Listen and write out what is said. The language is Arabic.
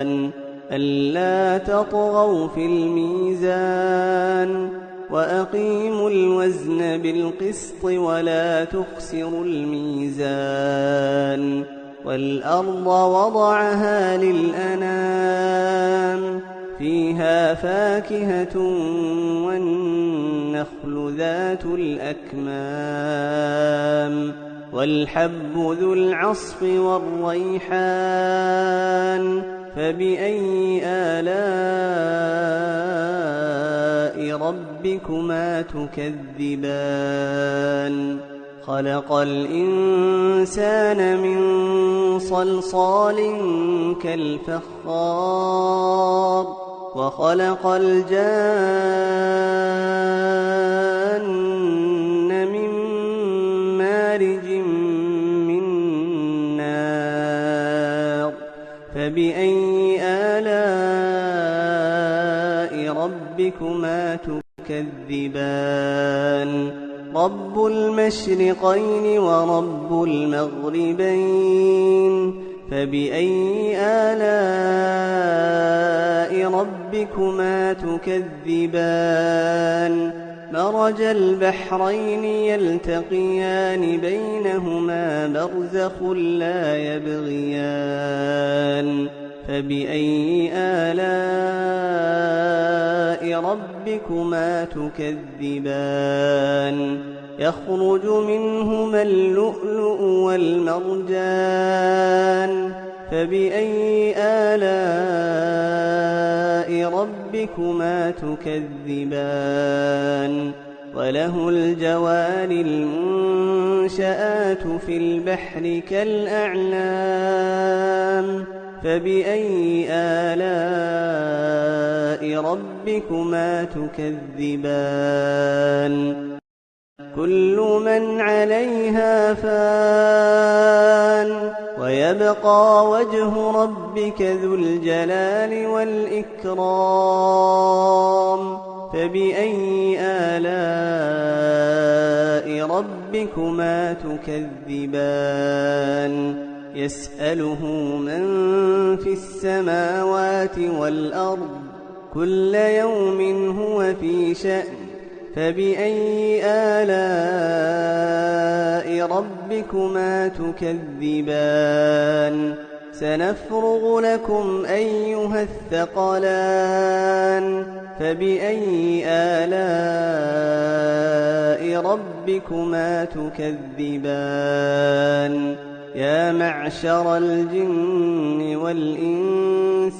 ألا تطغوا في الميزان وأقيموا الوزن بالقسط ولا تخسروا الميزان والأرض وضعها للأنام فيها فاكهة والنخل ذات الأكمام والحب ذو العصف والريحان فبأي آلاء ربكما تكذبان خلق الإنسان من صلصال كالفخار وخلق الجان من مارج من نار فبأي آلاء ربكما تكذبان رب المشرقين ورب المغربين فبأي آلاء ربكما تكذبان مرج البحرين يلتقيان بينهما برزخ لا يبغيان فبأي آلاء ربكما تكذبان يخرج منهما اللؤلؤ والمرجان فبأي آلاء ربكما تكذبان وله الجوار المنشآت في البحر كالأعلام فبأي آلاء ربكما تكذبان كل من عليها فان ويبقى وجه ربك ذو الجلال والإكرام فبأي آلاء ربكما تكذبان يسأله من في السماوات والأرض كل يوم هو في شأن فبأي آلاء ربكما تكذبان سنفرغ لكم أيها الثقلان فبأي آلاء ربكما تكذبان يا معشر الجن والإنس